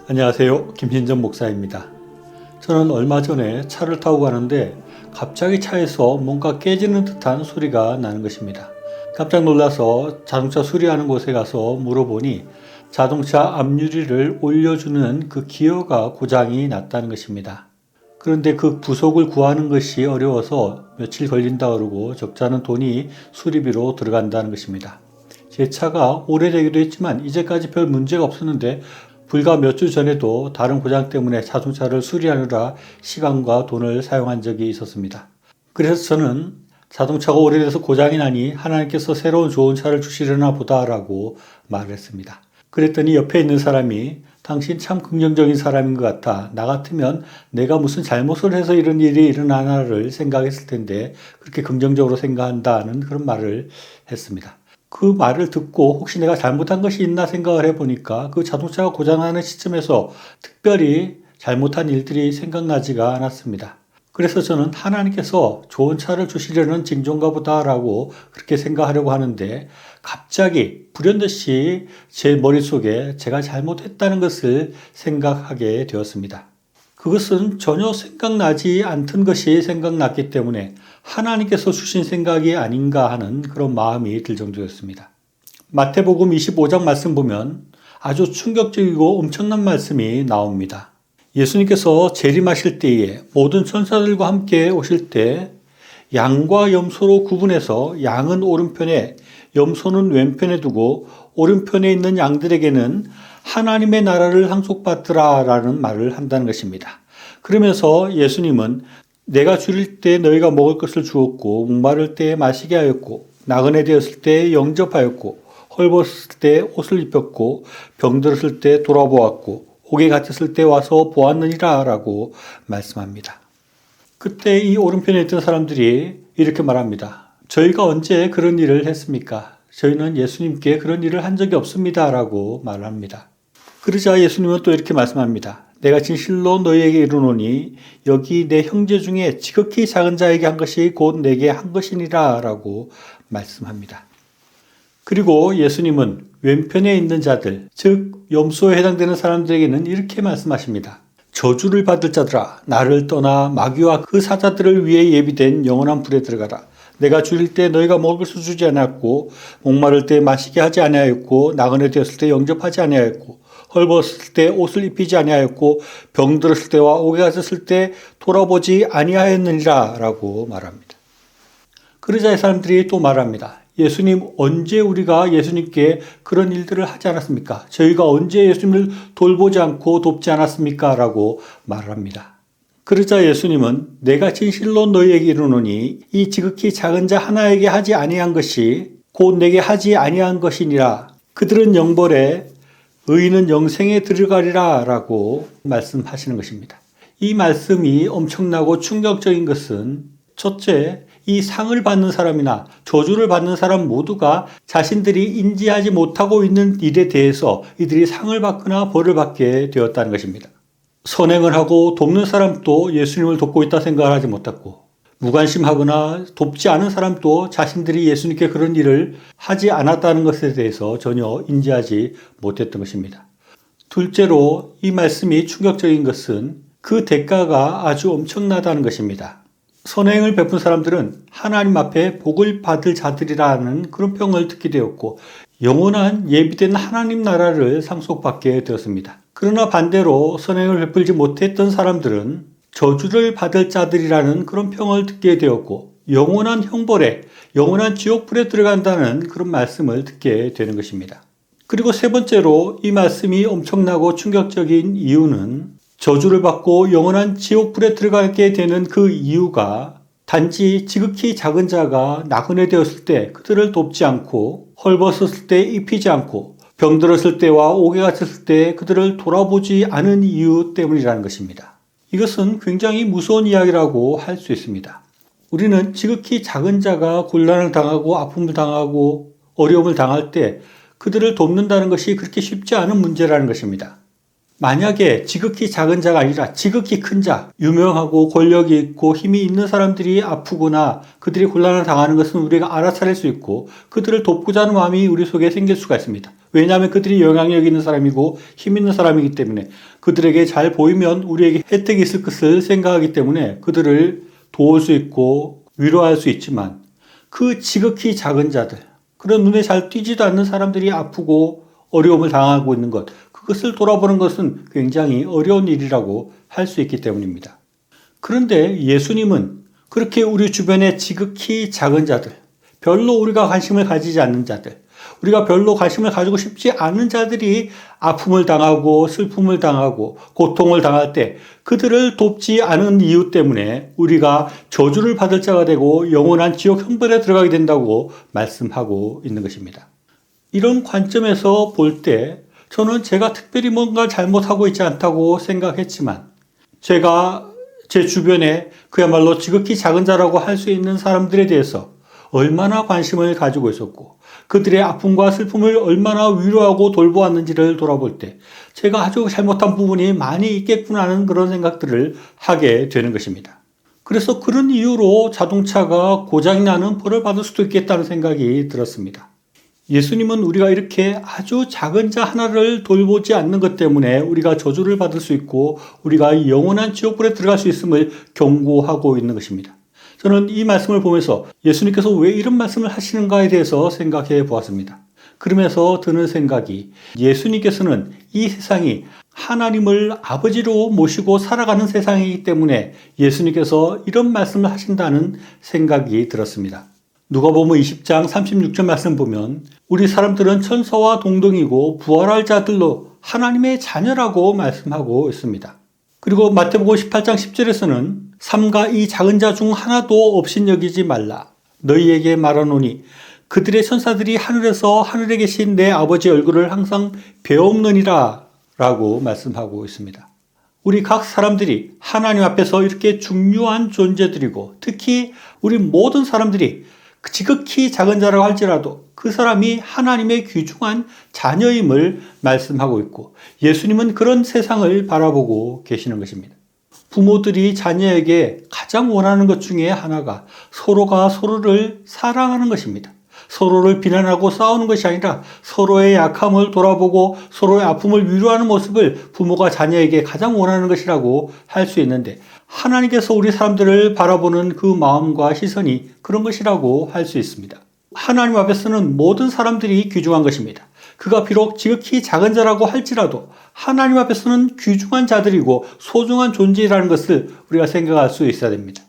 안녕하세요. 김신전 목사입니다. 저는 얼마 전에 차를 타고 가는데 갑자기 차에서 뭔가 깨지는 듯한 소리가 나는 것입니다. 깜짝 놀라서 자동차 수리하는 곳에 가서 물어보니 자동차 앞유리를 올려주는 그 기어가 고장이 났다는 것입니다. 그런데 그 부속을 구하는 것이 어려워서 며칠 걸린다 그러고 적잖은 돈이 수리비로 들어간다는 것입니다. 제 차가 오래되기도 했지만 이제까지 별 문제가 없었는데 불과 몇 주 전에도 다른 고장 때문에 자동차를 수리하느라 시간과 돈을 사용한 적이 있었습니다. 그래서 저는 자동차가 오래돼서 고장이 나니 하나님께서 새로운 좋은 차를 주시려나 보다라고 말을 했습니다. 그랬더니 옆에 있는 사람이 당신 참 긍정적인 사람인 것 같아. 나 같으면 내가 무슨 잘못을 해서 이런 일이 일어나나를 생각했을 텐데 그렇게 긍정적으로 생각한다는 그런 말을 했습니다. 그 말을 듣고 혹시 내가 잘못한 것이 있나 생각을 해보니까 그 자동차가 고장나는 시점에서 특별히 잘못한 일들이 생각나지가 않았습니다. 그래서 저는 하나님께서 좋은 차를 주시려는 징조인가 보다라고 그렇게 생각하려고 하는데 갑자기 불현듯이 제 머릿속에 제가 잘못했다는 것을 생각하게 되었습니다. 그것은 전혀 생각나지 않던 것이 생각났기 때문에 하나님께서 주신 생각이 아닌가 하는 그런 마음이 들 정도였습니다. 마태복음 25장 말씀 보면 아주 충격적이고 엄청난 말씀이 나옵니다. 예수님께서 재림하실 때에 모든 천사들과 함께 오실 때 양과 염소로 구분해서 양은 오른편에 염소는 왼편에 두고 오른편에 있는 양들에게는 하나님의 나라를 상속받으라 라는 말을 한다는 것입니다. 그러면서 예수님은 내가 줄일 때 너희가 먹을 것을 주었고 목마를 때 마시게 하였고 나그네 되었을 때 영접하였고 헐벗을 때 옷을 입혔고 병들었을 때 돌아보았고 옥에 갇혔을 때 와서 보았느니라 라고 말씀합니다. 그때 이 오른편에 있던 사람들이 이렇게 말합니다. 저희가 언제 그런 일을 했습니까? 저희는 예수님께 그런 일을 한 적이 없습니다 라고 말합니다. 그러자 예수님은 또 이렇게 말씀합니다. 내가 진실로 너희에게 이르노니 여기 내 형제 중에 지극히 작은 자에게 한 것이 곧 내게 한 것이니라 라고 말씀합니다. 그리고 예수님은 왼편에 있는 자들, 즉 염소에 해당되는 사람들에게는 이렇게 말씀하십니다. 저주를 받을 자들아 나를 떠나 마귀와 그 사자들을 위해 예비된 영원한 불에 들어가라. 내가 줄일 때 너희가 먹을 것을 주지 않았고 목마를 때 마시게 하지 아니하였고 나그네 되었을 때 영접하지 아니하였고 헐벗을 때 옷을 입히지 아니하였고 병들었을 때와 옥에 갇혔을 때 돌아보지 아니하였느니라 라고 말합니다. 그러자 이 사람들이 또 말합니다. 예수님 언제 우리가 예수님께 그런 일들을 하지 않았습니까? 저희가 언제 예수님을 돌보지 않고 돕지 않았습니까? 라고 말합니다. 그러자 예수님은 내가 진실로 너희에게 이르노니 이 지극히 작은 자 하나에게 하지 아니한 것이 곧 내게 하지 아니한 것이니라. 그들은 영벌에 의인은 영생에 들어가리라 라고 말씀하시는 것입니다. 이 말씀이 엄청나고 충격적인 것은 첫째, 이 상을 받는 사람이나 저주를 받는 사람 모두가 자신들이 인지하지 못하고 있는 일에 대해서 이들이 상을 받거나 벌을 받게 되었다는 것입니다. 선행을 하고 돕는 사람도 예수님을 돕고 있다 생각을 하지 못했고 무관심하거나 돕지 않은 사람도 자신들이 예수님께 그런 일을 하지 않았다는 것에 대해서 전혀 인지하지 못했던 것입니다. 둘째로 이 말씀이 충격적인 것은 그 대가가 아주 엄청나다는 것입니다. 선행을 베푼 사람들은 하나님 앞에 복을 받을 자들이라는 그런 평을 듣게 되었고 영원한 예비된 하나님 나라를 상속받게 되었습니다. 그러나 반대로 선행을 베풀지 못했던 사람들은 저주를 받을 자들이라는 그런 평을 듣게 되었고 영원한 형벌에 영원한 지옥불에 들어간다는 그런 말씀을 듣게 되는 것입니다. 그리고 세 번째로 이 말씀이 엄청나고 충격적인 이유는 저주를 받고 영원한 지옥불에 들어가게 되는 그 이유가 단지 지극히 작은 자가 나그네 되었을 때 그들을 돕지 않고 헐벗었을 때 입히지 않고 병들었을 때와 옥에 갇혔을 때 그들을 돌아보지 않은 이유 때문이라는 것입니다. 이것은 굉장히 무서운 이야기라고 할 수 있습니다. 우리는 지극히 작은 자가 곤란을 당하고 아픔을 당하고 어려움을 당할 때 그들을 돕는다는 것이 그렇게 쉽지 않은 문제라는 것입니다. 만약에 지극히 작은 자가 아니라 지극히 큰 자, 유명하고 권력이 있고 힘이 있는 사람들이 아프거나 그들이 곤란을 당하는 것은 우리가 알아차릴 수 있고 그들을 돕고자 하는 마음이 우리 속에 생길 수가 있습니다. 왜냐하면 그들이 영향력 있는 사람이고 힘 있는 사람이기 때문에 그들에게 잘 보이면 우리에게 혜택이 있을 것을 생각하기 때문에 그들을 도울 수 있고 위로할 수 있지만 그 지극히 작은 자들, 그런 눈에 잘 띄지도 않는 사람들이 아프고 어려움을 당하고 있는 것, 그것을 돌아보는 것은 굉장히 어려운 일이라고 할 수 있기 때문입니다. 그런데 예수님은 그렇게 우리 주변의 지극히 작은 자들, 별로 우리가 관심을 가지지 않는 자들, 우리가 별로 관심을 가지고 싶지 않은 자들이 아픔을 당하고 슬픔을 당하고 고통을 당할 때 그들을 돕지 않은 이유 때문에 우리가 저주를 받을 자가 되고 영원한 지옥 형벌에 들어가게 된다고 말씀하고 있는 것입니다. 이런 관점에서 볼 때 저는 제가 특별히 뭔가 잘못하고 있지 않다고 생각했지만 제가 제 주변에 그야말로 지극히 작은 자라고 할 수 있는 사람들에 대해서 얼마나 관심을 가지고 있었고 그들의 아픔과 슬픔을 얼마나 위로하고 돌보았는지를 돌아볼 때 제가 아주 잘못한 부분이 많이 있겠구나 하는 그런 생각들을 하게 되는 것입니다. 그래서 그런 이유로 자동차가 고장이 나는 벌을 받을 수도 있겠다는 생각이 들었습니다. 예수님은 우리가 이렇게 아주 작은 자 하나를 돌보지 않는 것 때문에 우리가 저주를 받을 수 있고 우리가 영원한 지옥불에 들어갈 수 있음을 경고하고 있는 것입니다. 저는 이 말씀을 보면서 예수님께서 왜 이런 말씀을 하시는가에 대해서 생각해 보았습니다. 그러면서 드는 생각이 예수님께서는 이 세상이 하나님을 아버지로 모시고 살아가는 세상이기 때문에 예수님께서 이런 말씀을 하신다는 생각이 들었습니다. 누가복음 20장 36절 말씀 보면 우리 사람들은 천사와 동등이고 부활할 자들로 하나님의 자녀라고 말씀하고 있습니다. 그리고 마태복음 18장 10절에서는 삼가 이 작은 자 중 하나도 없인 여기지 말라. 너희에게 말하노니 그들의 천사들이 하늘에서 하늘에 계신 내 아버지 얼굴을 항상 배옵느니라 라고 말씀하고 있습니다. 우리 각 사람들이 하나님 앞에서 이렇게 중요한 존재들이고 특히 우리 모든 사람들이 지극히 작은 자라고 할지라도 그 사람이 하나님의 귀중한 자녀임을 말씀하고 있고 예수님은 그런 세상을 바라보고 계시는 것입니다. 부모들이 자녀에게 가장 원하는 것 중에 하나가 서로가 서로를 사랑하는 것입니다. 서로를 비난하고 싸우는 것이 아니라 서로의 약함을 돌아보고 서로의 아픔을 위로하는 모습을 부모가 자녀에게 가장 원하는 것이라고 할 수 있는데 하나님께서 우리 사람들을 바라보는 그 마음과 시선이 그런 것이라고 할 수 있습니다. 하나님 앞에서는 모든 사람들이 귀중한 것입니다. 그가 비록 지극히 작은 자라고 할지라도 하나님 앞에서는 귀중한 자들이고 소중한 존재라는 것을 우리가 생각할 수 있어야 됩니다.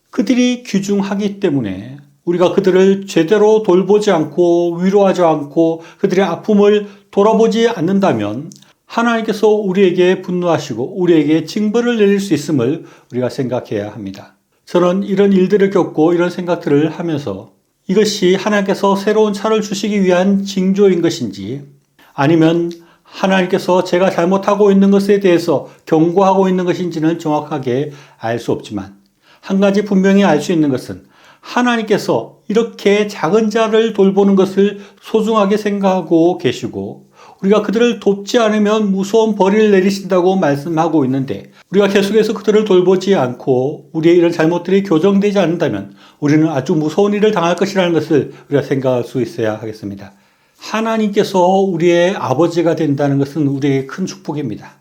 그들이 귀중하기 때문에 우리가 그들을 제대로 돌보지 않고 위로하지 않고 그들의 아픔을 돌아보지 않는다면 하나님께서 우리에게 분노하시고 우리에게 징벌을 내릴 수 있음을 우리가 생각해야 합니다. 저는 이런 일들을 겪고 이런 생각들을 하면서 이것이 하나님께서 새로운 차를 주시기 위한 징조인 것인지 아니면 하나님께서 제가 잘못하고 있는 것에 대해서 경고하고 있는 것인지는 정확하게 알 수 없지만 한 가지 분명히 알 수 있는 것은 하나님께서 이렇게 작은 자를 돌보는 것을 소중하게 생각하고 계시고 우리가 그들을 돕지 않으면 무서운 벌을 내리신다고 말씀하고 있는데 우리가 계속해서 그들을 돌보지 않고 우리의 이런 잘못들이 교정되지 않는다면 우리는 아주 무서운 일을 당할 것이라는 것을 우리가 생각할 수 있어야 하겠습니다. 하나님께서 우리의 아버지가 된다는 것은 우리에게 큰 축복입니다.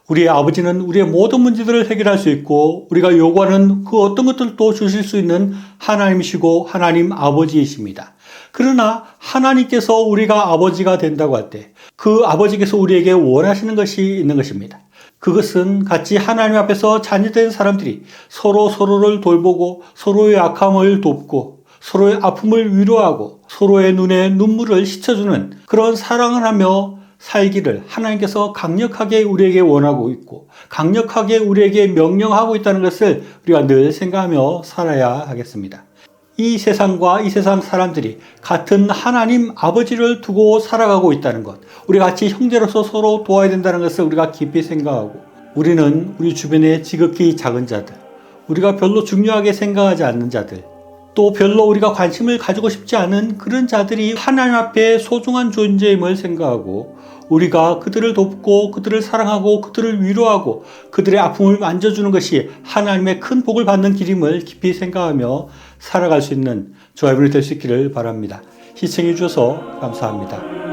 우리의 아버지는 우리의 모든 문제들을 해결할 수 있고 우리가 요구하는 그 어떤 것들도 주실 수 있는 하나님이시고 하나님 아버지이십니다. 그러나 하나님께서 우리가 아버지가 된다고 할 때 그 아버지께서 우리에게 원하시는 것이 있는 것입니다. 그것은 같이 하나님 앞에서 자녀된 사람들이 서로를 돌보고 서로의 약함을 돕고 서로의 아픔을 위로하고 서로의 눈에 눈물을 씻어주는 그런 사랑을 하며 살기를 하나님께서 강력하게 우리에게 원하고 있고 강력하게 우리에게 명령하고 있다는 것을 우리가 늘 생각하며 살아야 하겠습니다. 이 세상과 이 세상 사람들이 같은 하나님 아버지를 두고 살아가고 있다는 것, 우리 같이 형제로서 서로 도와야 된다는 것을 우리가 깊이 생각하고 우리는 우리 주변의 지극히 작은 자들, 우리가 별로 중요하게 생각하지 않는 자들, 또 별로 우리가 관심을 가지고 싶지 않은 그런 자들이 하나님 앞에 소중한 존재임을 생각하고 우리가 그들을 돕고 그들을 사랑하고 그들을 위로하고 그들의 아픔을 만져주는 것이 하나님의 큰 복을 받는 길임을 깊이 생각하며 살아갈 수 있는 저와 여러분이 될 수 있기를 바랍니다. 시청해 주셔서 감사합니다.